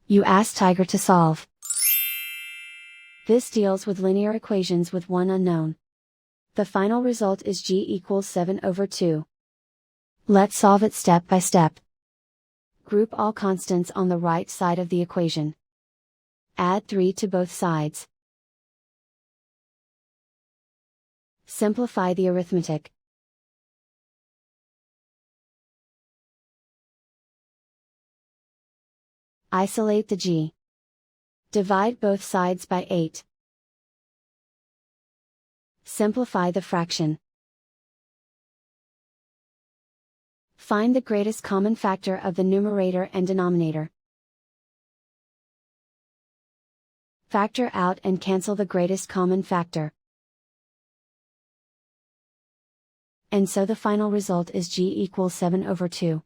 You ask Tiger to solve. This deals with linear equations with one unknown. The final result is g equals 7/2. Let's solve it step by step. Group all constants on the right side of the equation. Add 3 to both sides. Simplify the arithmetic. Isolate the g. Divide both sides by 8. Simplify the fraction. Find the greatest common factor of the numerator and denominator. Factor out and cancel the greatest common factor. And so the final result is g equals 7/2.